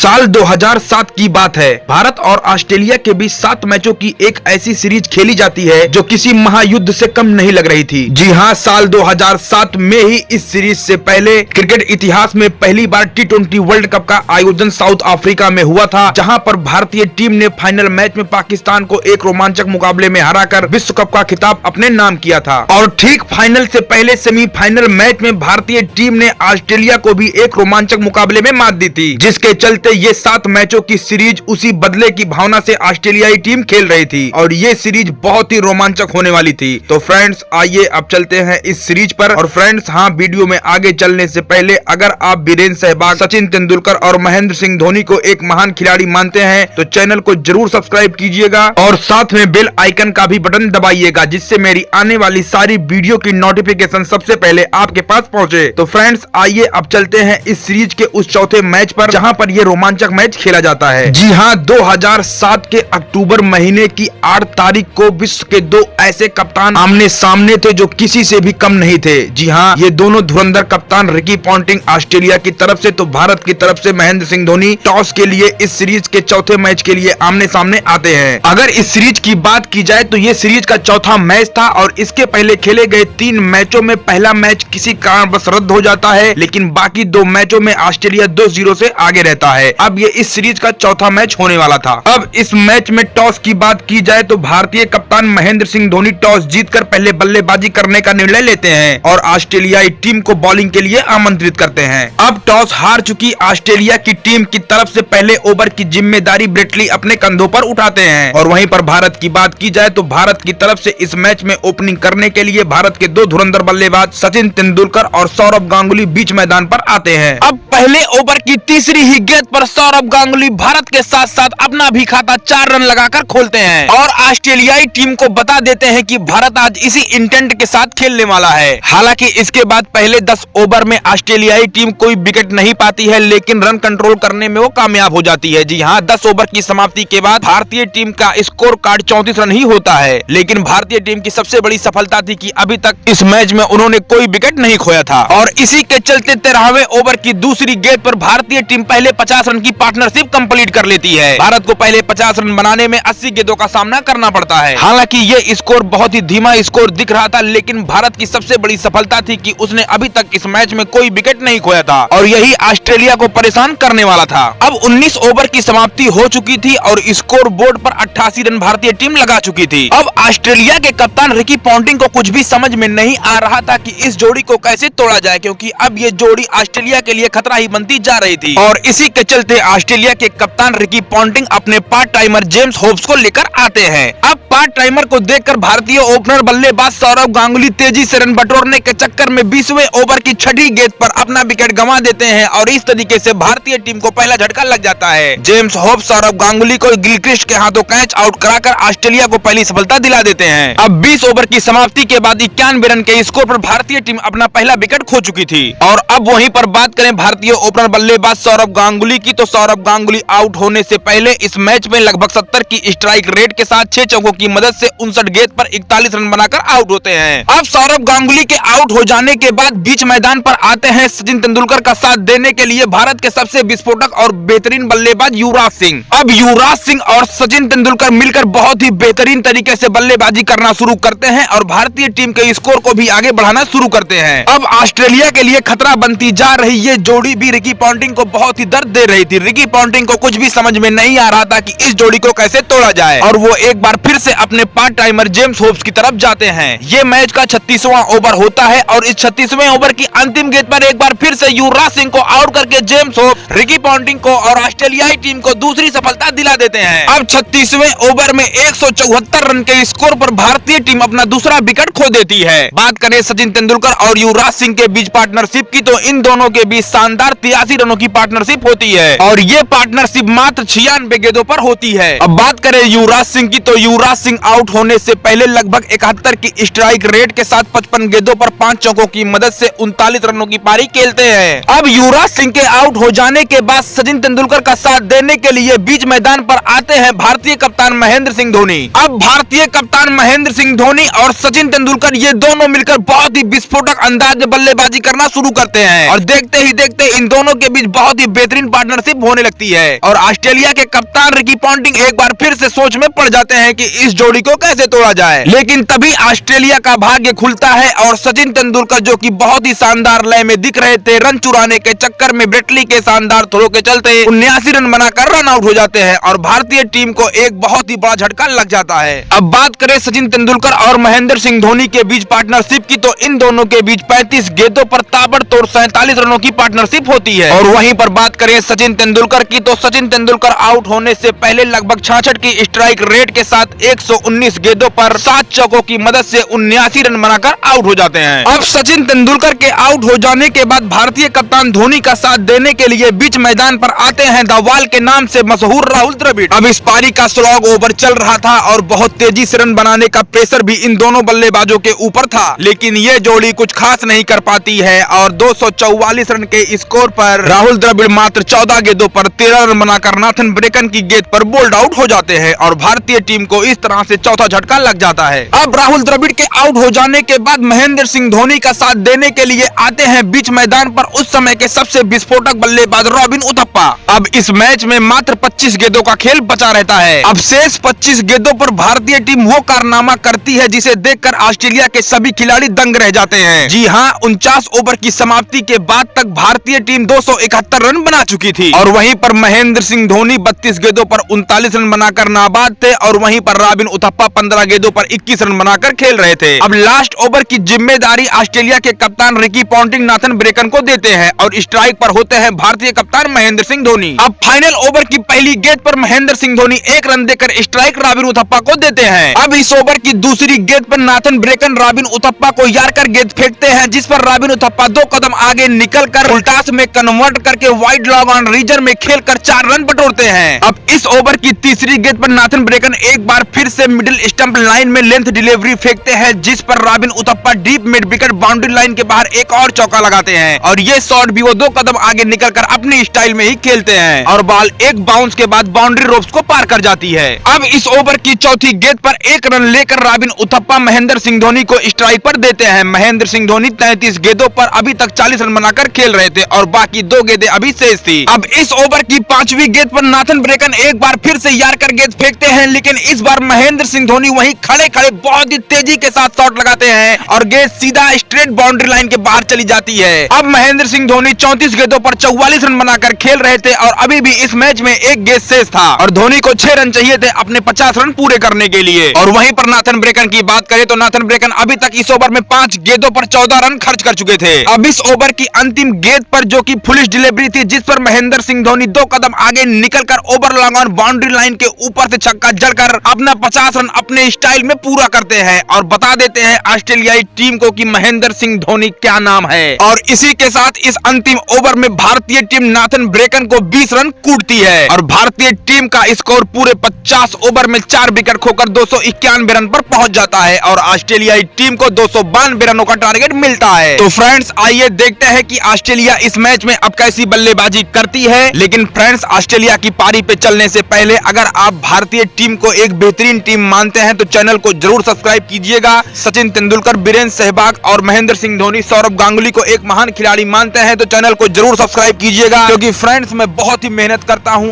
साल 2007 की बात है। भारत और ऑस्ट्रेलिया के बीच 7 मैचों की एक ऐसी सीरीज खेली जाती है जो किसी महायुद्ध से कम नहीं लग रही थी। जी हां, साल 2007 में ही इस सीरीज से पहले क्रिकेट इतिहास में पहली बार T20 वर्ल्ड कप का आयोजन साउथ अफ्रीका में हुआ था, जहां पर भारतीय टीम ने फाइनल मैच में पाकिस्तान को एक रोमांचक मुकाबले में हराकर विश्व कप का खिताब अपने नाम किया था। और ठीक फाइनल से पहले सेमीफाइनल मैच में भारतीय टीम ने ऑस्ट्रेलिया को भी एक रोमांचक मुकाबले में मात दी थी, जिसके चलते ये 7 मैचों की सीरीज उसी बदले की भावना से ऑस्ट्रेलियाई टीम खेल रही थी और ये सीरीज बहुत ही रोमांचक होने वाली थी। तो फ्रेंड्स, आइए अब चलते हैं इस सीरीज पर। और फ्रेंड्स, हाँ, वीडियो में आगे चलने से पहले अगर आप वीरेंद्र सहवाग, सचिन तेंदुलकर और महेंद्र सिंह धोनी को एक महान खिलाड़ी मानते हैं तो चैनल को जरूर सब्सक्राइब कीजिएगा और साथ में बेल आइकन का भी बटन दबाइएगा, जिससे मेरी आने वाली सारी वीडियो की नोटिफिकेशन सबसे पहले आपके पास पहुंचे। तो फ्रेंड्स, आइए अब चलते हैं इस सीरीज के उस चौथे मैच पर जहां पर यह रोमांचक मैच खेला जाता है। जी हां, 2007 के अक्टूबर महीने की 8 तारीख को विश्व के 2 ऐसे कप्तान आमने सामने थे जो किसी से भी कम नहीं थे। जी हां, ये दोनों धुरंधर कप्तान रिकी पॉन्टिंग ऑस्ट्रेलिया की तरफ से तो भारत की तरफ से महेंद्र सिंह धोनी टॉस के लिए इस सीरीज के चौथे मैच के लिए आमने सामने आते हैं। अगर इस सीरीज की बात की जाए तो ये सीरीज का चौथा मैच था और इसके पहले खेले गए 3 मैचों में पहला मैच किसी कारणवश रद्द हो जाता है, लेकिन बाकी 2 मैचों में ऑस्ट्रेलिया 2-0 से आगे रहता है। अब ये इस सीरीज का चौथा मैच होने वाला था। अब इस मैच में टॉस की बात की जाए तो भारतीय कप्तान महेंद्र सिंह धोनी टॉस जीतकर पहले बल्लेबाजी करने का निर्णय लेते हैं और ऑस्ट्रेलियाई टीम को बॉलिंग के लिए आमंत्रित करते हैं। अब टॉस हार चुकी ऑस्ट्रेलिया की टीम की तरफ से पहले ओवर की जिम्मेदारी ब्रेटली अपने कंधों पर उठाते हैं। और वहीं पर भारत की बात की जाए तो भारत की तरफ से इस मैच में ओपनिंग करने के लिए भारत के 2 धुरंधर बल्लेबाज सचिन तेंदुलकर और सौरभ गांगुली बीच मैदान पर आते हैं। अब पहले ओवर की तीसरी ही गेंद पर सौरभ गांगुली भारत के साथ साथ अपना भी खाता 4 रन लगाकर खोलते हैं और ऑस्ट्रेलियाई टीम को बता देते हैं कि भारत आज इसी इंटेंट के साथ खेलने वाला है। हालांकि इसके बाद पहले 10 ओवर में ऑस्ट्रेलियाई टीम कोई विकेट नहीं पाती है, लेकिन रन कंट्रोल करने में वो कामयाब हो जाती है। जी हाँ, 10 ओवर की समाप्ति के बाद भारतीय टीम का स्कोर कार्ड 34 रन ही होता है, लेकिन भारतीय टीम की सबसे बड़ी सफलता थी कि अभी तक इस मैच में उन्होंने कोई विकेट नहीं खोया था। और इसी के चलते 13वें ओवर की दूसरी गेंद पर भारतीय टीम पहले 50 रन की पार्टनरशिप कंप्लीट कर लेती है। भारत को पहले 50 रन बनाने में 80 गेंदों का सामना करना पड़ता है। हालांकि ये स्कोर बहुत ही धीमा स्कोर दिख रहा था, लेकिन भारत की सबसे बड़ी सफलता थी कि उसने अभी तक इस मैच में कोई विकेट नहीं खोया था और यही ऑस्ट्रेलिया को परेशान करने वाला था। अब 19 ओवर की समाप्ति हो चुकी थी और स्कोर बोर्ड पर 88 रन भारतीय टीम लगा चुकी थी। अब ऑस्ट्रेलिया के कप्तान रिकी पॉन्टिंग को कुछ भी समझ में नहीं आ रहा था कि इस जोड़ी को कैसे तोड़ा जाए, क्योंकि अब ये जोड़ी ऑस्ट्रेलिया के लिए खतरा ही बनती जा रही थी। और इसी के चलते ऑस्ट्रेलिया के कप्तान रिकी पॉन्टिंग अपने पार्ट टाइमर जेम्स होब्स को लेकर आते हैं। अब पार्ट टाइमर को देखकर भारतीय ओपनर बल्लेबाज सौरभ गांगुली तेजी से रन बटोरने के चक्कर में 20वें ओवर की 6ठी गेंद पर अपना विकेट गंवा देते हैं और इस तरीके से भारतीय टीम को पहला झटका लग जाता है। जेम्स होब्स सौरभ गांगुली को गिलक्रिस्ट के हाथों कैच आउट कराकर ऑस्ट्रेलिया को पहली सफलता दिला देते हैं। अब 20 ओवर की समाप्ति के बाद 91 रन के स्कोर पर भारतीय टीम अपना पहला विकेट खो चुकी थी। और अब वहीं पर बात करें भारतीय ओपनर बल्लेबाज सौरभ गांगुली की, तो सौरभ गांगुली आउट होने से पहले इस मैच में लगभग 70 की स्ट्राइक रेट के साथ 6 चौकों की मदद से 59 गेंद पर 41 रन बनाकर आउट होते हैं। अब सौरभ गांगुली के आउट हो जाने के बाद बीच मैदान पर आते हैं सचिन तेंदुलकर का साथ देने के लिए भारत के सबसे विस्फोटक और बेहतरीन बल्लेबाज युवराज सिंह। अब युवराज सिंह और सचिन तेंदुलकर मिलकर बहुत ही बेहतरीन तरीके से बल्लेबाजी करना शुरू करते हैं और भारतीय टीम के स्कोर को भी आगे बढ़ाना शुरू करते हैं। अब ऑस्ट्रेलिया के लिए खतरा बनती जा रही ये जोड़ी भी रिकी पॉन्टिंग को बहुत ही दर्द दे रही थी। रिकी पॉन्टिंग को कुछ भी समझ में नहीं आ रहा था कि इस जोड़ी को कैसे तोड़ा जाए और वो एक बार फिर से अपने पार्ट टाइमर जेम्स होब्स की तरफ जाते हैं। ये मैच का 36वां ओवर होता है और इस 36वें ओवर की अंतिम गेंद पर एक बार फिर से युवराज सिंह को आउट करके जेम्स होब्स रिकी पॉन्टिंग को और ऑस्ट्रेलियाई टीम को दूसरी सफलता दिला देते हैं। अब 36वें ओवर में 174 रन के स्कोर पर भारतीय टीम अपना दूसरा विकेट खो देती है। बात करें सचिन तेंदुलकर और युवराज सिंह के बीच पार्टनरशिप की, तो इन दोनों के बीच शानदार 83 रनों की पार्टनरशिप होती है और ये पार्टनरशिप मात्र 96 गेंदों पर होती है। अब बात करें युवराज सिंह की, तो युवराज सिंह आउट होने से पहले लगभग 71 की स्ट्राइक रेट के साथ 55 गेंदों पर 5 चौकों की मदद से 39 रनों की पारी खेलते हैं। अब युवराज सिंह के आउट हो जाने के बाद सचिन तेंदुलकर का साथ देने के लिए बीच मैदान पर आते हैं भारतीय कप्तान महेंद्र सिंह धोनी। अब भारतीय कप्तान महेंद्र सिंह धोनी और सचिन तेंदुलकर ये दोनों मिलकर बहुत ही विस्फोटक अंदाज में बल्लेबाजी करना शुरू करते हैं और देखते ही देखते इन दोनों के बीच बहुत ही बेहतरीन पार्टनर पार्टनरशिप होने लगती है और ऑस्ट्रेलिया के कप्तान रिकी पॉन्टिंग एक बार फिर से सोच में पड़ जाते हैं कि इस जोड़ी को कैसे तोड़ा जाए। लेकिन तभी ऑस्ट्रेलिया का भाग्य खुलता है और सचिन तेंदुलकर, जो कि बहुत ही शानदार लय में दिख रहे थे, रन चुराने के चक्कर में ब्रेटली के शानदार थ्रो के चलते 79 रन बनाकर रन आउट हो जाते हैं और भारतीय टीम को एक बहुत ही बड़ा झटका लग जाता है। अब बात करें सचिन तेंदुलकर और महेंद्र सिंह धोनी के बीच पार्टनरशिप की, तो इन दोनों के बीच 35 गेंदों पर ताबड़तोड़ 47 रनों की पार्टनरशिप होती है। और वहीं पर बात करें सचिन तेंदुलकर की, तो सचिन तेंदुलकर आउट होने से पहले लगभग 66 की स्ट्राइक रेट के साथ 119 गेंदों पर 7 चौकों की मदद से 79 रन बनाकर आउट हो जाते हैं। अब सचिन तेंदुलकर के आउट हो जाने के बाद भारतीय कप्तान धोनी का साथ देने के लिए बीच मैदान पर आते हैं द वॉल के नाम से मशहूर राहुल द्रविड़। अब इस पारी का स्लॉग ओवर चल रहा था और बहुत तेजी से रन बनाने का प्रेशर भी इन दोनों बल्लेबाजों के ऊपर था, लेकिन ये जोड़ी कुछ खास नहीं कर पाती है और 244 रन के स्कोर पर राहुल द्रविड़ मात्र 14 गेंदों पर 13 रन बनाकर नाथन ब्रेकन की गेंद पर बोल्ड आउट हो जाते हैं और भारतीय टीम को इस तरह से चौथा झटका लग जाता है। अब राहुल द्रविड़ के आउट हो जाने के बाद महेंद्र सिंह धोनी का साथ देने के लिए आते हैं बीच मैदान पर उस समय के सबसे विस्फोटक बल्लेबाज रॉबिन उथप्पा। अब इस मैच में मात्र 25 गेंदों का खेल बचा रहता है। अब शेष 25 गेंदों पर भारतीय टीम वो कारनामा करती है जिसे देखकर ऑस्ट्रेलिया के सभी खिलाड़ी दंग रह जाते हैं। जी हाँ, 49 ओवर की समाप्ति के बाद तक भारतीय टीम 271 रन बना चुकी थी और वहीं पर महेंद्र सिंह धोनी 32 गेंदों पर 39 रन बनाकर नाबाद थे और वहीं पर रॉबिन उथप्पा 15 गेंदों पर 21 रन बनाकर खेल रहे थे। अब लास्ट ओवर की जिम्मेदारी ऑस्ट्रेलिया के कप्तान रिकी पॉन्टिंग नाथन ब्रेकन को देते हैं और स्ट्राइक पर होते हैं भारतीय कप्तान महेंद्र सिंह धोनी। अब फाइनल ओवर की पहली गेंद पर महेंद्र सिंह धोनी 1 रन देकर स्ट्राइक रॉबिन उथप्पा को देते हैं। अब इस ओवर की दूसरी गेंद पर नाथन ब्रेकन रॉबिन उथप्पा को यार्कर गेंद फेंकते हैं, जिस पर रॉबिन उथप्पा 2 कदम आगे निकलकर फुलटॉस में कन्वर्ट करके वाइड लॉग ऑन रीजन में खेलकर 4 रन बटोरते हैं। अब इस ओवर की तीसरी गेंद पर नाथन ब्रेकन एक बार फिर से मिडिल स्टंप लाइन में लेंथ डिलीवरी फेंकते हैं, जिस पर robin Uthappa deep mid wicket boundary line के बाहर एक और चौका लगाते हैं और ये शॉट भी वो 2 कदम आगे निकलकर अपनी स्टाइल में ही खेलते हैं और बॉल एक बाउंस के बाद बाउंड्री रोप्स को पार कर जाती है। अब इस ओवर की चौथी गेंद पर 1 रन लेकर रॉबिन उथप्पा महेंद्र सिंह धोनी को स्ट्राइक पर देते हैं। महेंद्र सिंह धोनी 33 गेंदों पर अभी तक 40 रन बनाकर खेल रहे थे और बाकी 2 गेंदें अभी शेष थी। अब इस ओवर की 5वीं गेंद पर नाथन ब्रेकन एक बार फिर से यार्कर गेंद फेंकते हैं, लेकिन इस बार महेंद्र सिंह धोनी वहीं खड़े खड़े बहुत ही तेजी के साथ शॉट लगाते हैं और गेंद सीधा स्ट्रेट बाउंड्री लाइन के बाहर चली जाती है। अब महेंद्र सिंह धोनी 34 गेंदों पर 44 रन बनाकर खेल रहे थे और अभी भी इस मैच में एक गेंद शेष था और धोनी को 6 रन चाहिए थे अपने 50 रन पूरे करने के लिए। और वहीं पर नाथन ब्रेकन की बात करें तो नाथन ब्रेकन अभी तक इस ओवर में 5 गेंदों पर 14 रन खर्च कर चुके थे। अब इस ओवर की अंतिम गेंद पर, जो कि फुलिश डिलीवरी थी, जिस पर महेंद्र सिंह धोनी 2 कदम आगे निकलकर over long on boundary line के ऊपर से छक्का जड़कर अपना 50 रन अपने स्टाइल में पूरा करते हैं और बता देते हैं ऑस्ट्रेलियाई टीम को कि महेंद्र सिंह धोनी क्या नाम है। और इसी के साथ इस अंतिम ओवर में भारतीय टीम नाथन ब्रेकन को 20 रन कूटती है और भारतीय टीम का स्कोर पूरे 50 ओवर में 4 विकेट खोकर 291 रन पर पहुंच जाता है और ऑस्ट्रेलियाई टीम को 292 रनों का टारगेट मिलता है। तो फ्रेंड्स, आइए देखते हैं कि ऑस्ट्रेलिया इस मैच में अब कैसी बल्लेबाजी करती है। लेकिन फ्रेंड्स, ऑस्ट्रेलिया की पारी पे चलने से पहले अगर आप भारतीय टीम को एक बेहतरीन टीम मानते हैं तो चैनल को जरूर सब्सक्राइब कीजिएगा। सचिन तेंदुलकर, वीरेंद्र सहवाग और महेंद्र सिंह धोनी, सौरभ गांगुली को एक महान खिलाड़ी मानते हैं तो चैनल को जरूर सब्सक्राइब कीजिएगा, क्योंकि फ्रेंड्स मैं बहुत ही मेहनत करता हूं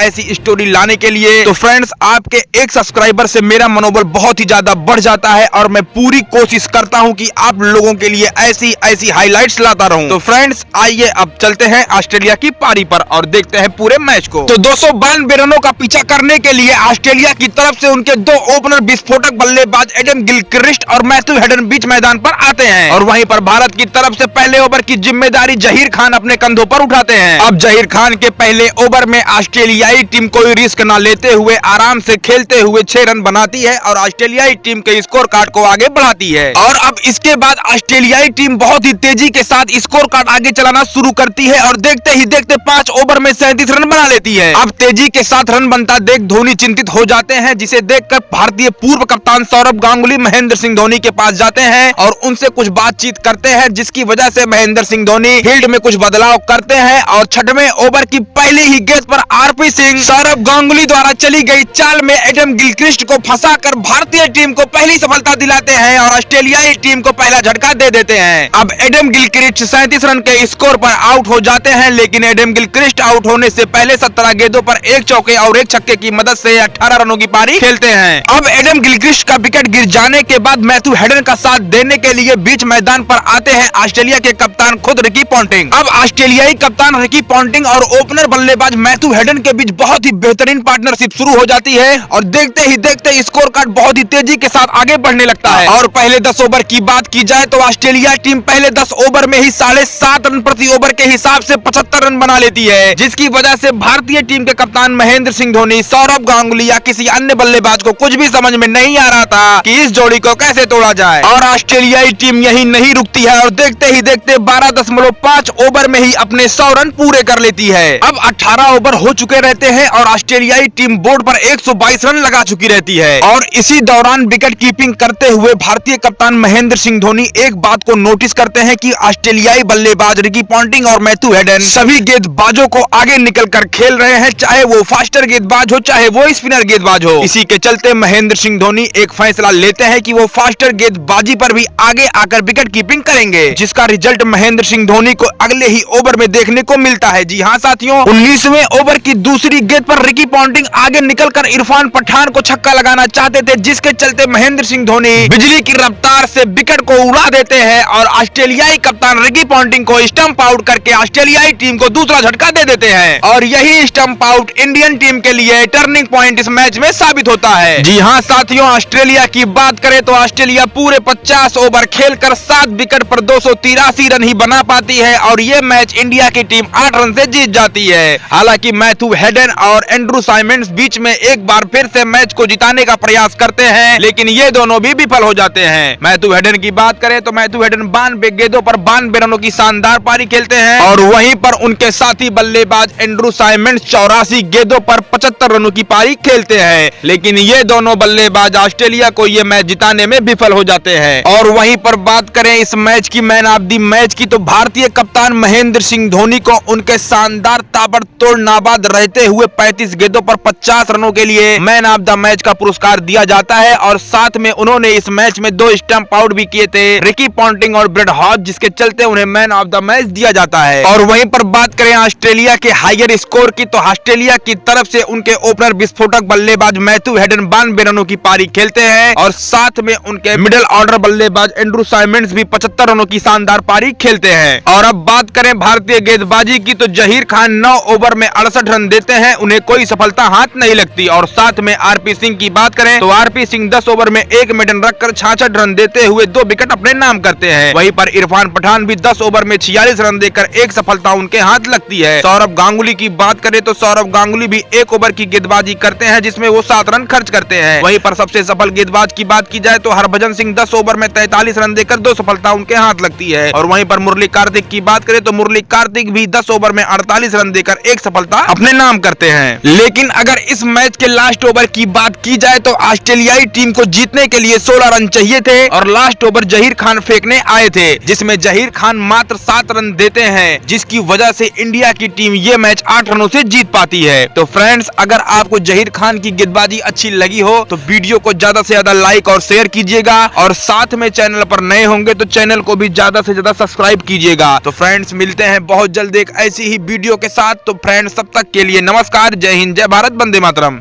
ऐसी स्टोरी लाने के लिए। तो फ्रेंड्स, आपके एक सब्सक्राइबर से मेरा मनोबल बहुत ही ज्यादा बढ़ जाता है और मैं पूरी कोशिश करता हूं कि आप लोगों के लिए ऐसी हाइलाइट्स लाता रहूं। तो फ्रेंड्स, आइए अब चलते हैं ऑस्ट्रेलिया की पारी पर और देखते हैं पूरे मैच को। तो 292 रनों का पीछा करने के लिए ऑस्ट्रेलिया की तरफ से उनके 2 ओपनर विस्फोटक बल्लेबाज एडम गिलक्रिस्ट और मैथ्यू हेडन बीच मैदान पर आते हैं और वहीं पर भारत की तरफ से पहले ओवर की जिम्मेदारी जहीर खान अपने कंधों पर उठाते हैं। अब जहीर खान के पहले ओवर में ऑस्ट्रेलियाई टीम कोई रिस्क न लेते हुए आराम से खेलते हुए 6 रन बनाती है और ऑस्ट्रेलियाई टीम के स्कोर कार्ड को आगे बढ़ाती है। और अब इसके बाद ऑस्ट्रेलियाई टीम बहुत ही तेजी के साथ स्कोर कार्ड आगे चलाना शुरू करती है और देखते ही देखते 5 ओवर में 37 रन बना लेती है। अब तेजी के साथ रन बनता देख धोनी चिंतित हो जाते हैं, जिसे देखकर भारतीय पूर्व कप्तान सौरभ गांगुली महेंद्र सिंह धोनी के पास जाते हैं और उनसे कुछ बातचीत करते हैं, जिसकी वजह से महेंद्र सिंह धोनी फील्ड में कुछ बदलाव करते हैं और 6वें ओवर की पहली ही गेंद पर आरपी सिंह, सौरव गांगुली द्वारा चली गई चाल में एडम गिलक्रिस्ट को फंसाकर भारतीय टीम को पहली सफलता दिलाते हैं और ऑस्ट्रेलियाई टीम को पहला झटका दे देते हैं। अब एडम गिलक्रिस्ट 37 रन के स्कोर पर आउट हो जाते हैं, लेकिन एडम गिलक्रिस्ट आउट होने से पहले 17 गेंदों पर एक चौके और एक छक्के की मदद से 18 रनों की पारी खेलते हैं। अब एडम गिलक्रिस्ट का विकेट गिर जाने के बाद मैथ्यू हेडन का साथ देने के लिए बीच मैदान पर आते हैं ऑस्ट्रेलिया के कप्तान खुद रिकी पॉन्टिंग। अब ऑस्ट्रेलियाई कप्तान रिकी पॉन्टिंग और ओपनर बल्लेबाज मैथ्यू हेडन के बीच बहुत ही बेहतरीन पार्टनरशिप शुरू हो जाती है और देखते ही देखते स्कोर कार्ड बहुत ही तेजी के साथ आगे बढ़ने लगता है। और पहले 10 ओवर की बात की जाए तो ऑस्ट्रेलिया टीम पहले 10 ओवर में ही 7.5 रन प्रति ओवर के हिसाब से 75 रन बना लेती है, जिसकी वजह से भारतीय टीम के कप्तान महेंद्र सिंह धोनी, सौरव गांगुली या किसी अन्य बल्लेबाज को कुछ भी समझ में नहीं आ रहा था कि इस जोड़ी को कैसे तोड़ा जाए। और ऑस्ट्रेलियाई टीम यही नहीं रुकती है और देखते ही देखते 12.5 ओवर में ही अपने 100 रन पूरे कर लेती है। अब 18 ओवर हो चुके रहते हैं और ऑस्ट्रेलियाई टीम बोर्ड पर 122 रन लगा चुकी रहती है। और इसी दौरान विकेट कीपिंग करते हुए भारतीय कप्तान महेंद्र सिंह धोनी एक बात को नोटिस करते हैं कि ऑस्ट्रेलियाई बल्लेबाज रिकी पॉन्टिंग और मैथ्यू हेडन सभी गेंदबाजों को आगे निकलकर खेल रहे हैं, चाहे वो फास्टर गेंदबाज हो चाहे वो स्पिनर गेंदबाज हो। इसी के चलते महेंद्र सिंह धोनी एक फैसला लेते हैं कि वो फास्टर गेंदबाजी पर भी आगे आकर विकेट कीपिंग करेंगे, जिसका रिजल्ट महेंद्र सिंह धोनी को अगले ही ओवर में देखने को मिलता है। जी हाँ साथियों, 19वें ओवर की दूसरी गेंद पर रिकी पॉन्टिंग आगे निकलकर इरफान पठान को छक्का लगाना चाहते थे, जिसके चलते महेंद्र सिंह धोनी बिजली की रफ्तार से विकेट को उड़ा देते हैं और ऑस्ट्रेलियाई कप्तान रिकी पॉन्टिंग को स्टंप आउट करके ऑस्ट्रेलियाई टीम को दूसरा झटका दे देते हैं। और यही स्टंप आउट इंडियन टीम के लिए टर्निंग पॉइंट इस मैच में साबित होता है। जी हाँ साथियों, ऑस्ट्रेलिया की बात करें तो ऑस्ट्रेलिया पूरे 50 ओवर खेलकर 7 विकेट पर 283 रन ही बना पाती है और ये मैच इंडिया की टीम 8 रन से जीत जाती है। हालांकि मैथ्यू हेडन और एंड्रू साइमंड्स बीच में एक बार फिर से मैच को जिताने का प्रयास करते हैं, लेकिन ये दोनों भी विफल हो जाते हैं। मैथ्यू हेडन की बात करें तो मैथ्यू हेडन 92 गेंदों पर 92 रनों की शानदार पारी खेलते हैं और वहीं पर उनके साथी बल्लेबाज एंड्रू साइमंड्स 84 गेंदों पर 75 रनों की पारी खेलते हैं, लेकिन ये दोनों बल्लेबाज ऑस्ट्रेलिया को ये मैच जिताने में विफल हो जाते हैं। और वहीं पर बात करें इस मैच की मैन ऑफ द मैच की तो भारतीय कप्तान महेंद्र सिंह धोनी को उनके शानदार ताबड़तोड़ नाबाद रहते हुए 35 गेंदों पर 50 रनों के लिए मैन ऑफ द मैच का पुरस्कार दिया जाता है और साथ में उन्होंने इस मैच में 2 स्टंप आउट भी किए थे, रिकी पॉन्टिंग और ब्रेड हॉज, जिसके चलते उन्हें मैन ऑफ द मैच दिया जाता है। और वहीं पर बात करें ऑस्ट्रेलिया के हायर स्कोर की तो ऑस्ट्रेलिया की तरफ से उनके ओपनर विस्फोटक बल्लेबाज मैथ्यू हेडन 92 रनों की पारी खेलते हैं और साथ में उनके मिडिल ऑर्डर बल्लेबाज एंड्रू साइमंड्स भी 75 रनों की शानदार पारी खेलते हैं। और अब बात करें भारतीय गेंदबाजी की तो जहीर खान 9 ओवर में 68 रन देते हैं, उन्हें कोई सफलता हाथ नहीं लगती। और साथ में आरपी सिंह की बात करें तो आरपी सिंह 10 ओवर में 1 मेडन रखकर 66 रन देते हुए 2 विकेट अपने नाम करते हैं। वहीं पर इरफान पठान भी 10 ओवर में 46 रन देकर एक सफलता उनके हाथ लगती है। सौरव गांगुली की बात करें तो सौरव गांगुली भी 1 ओवर की गेंदबाजी करते हैं, जिसमें वो 7 रन खर्च करते हैं। वहीं पर सबसे सफल गेंदबाज की बात की जाए तो हरभजन सिंह 10 ओवर में 43 रन देकर 2 सफलता उनके हाथ लगती है। और वहीं पर मुरली कार्तिक की बात करें तो मुरली कार्तिक भी 10 ओवर में 48 रन देकर एक सफलता अपने नाम करते हैं। लेकिन अगर इस मैच के लास्ट ओवर की बात की जाए तो ऑस्ट्रेलियाई टीम को जीतने के लिए 16 रन चाहिए थे और लास्ट ओवर जहीर खान फेंकने आए थे, जिसमें जहीर खान मात्र 7 रन देते हैं, जिसकी वजह से इंडिया की टीम ये मैच 8 रनों से जीत पाती है। तो फ्रेंड्स, अगर आपको जहीर खान की गेंदबाजी अच्छी लगी हो तो वीडियो को ज्यादा से ज्यादा लाइक और शेयर कीजिएगा और साथ में चैनल पर नए होंगे तो चैनल को भी ज्यादा से ज्यादा सब्सक्राइब कीजिएगा। तो फ्रेंड्स, मिलते हैं बहुत जल्द एक ऐसी ही वीडियो के साथ। तो फ्रेंड्स, तब तक के लिए नमस्कार, जय हिंद, जय भारत, वंदे मातरम।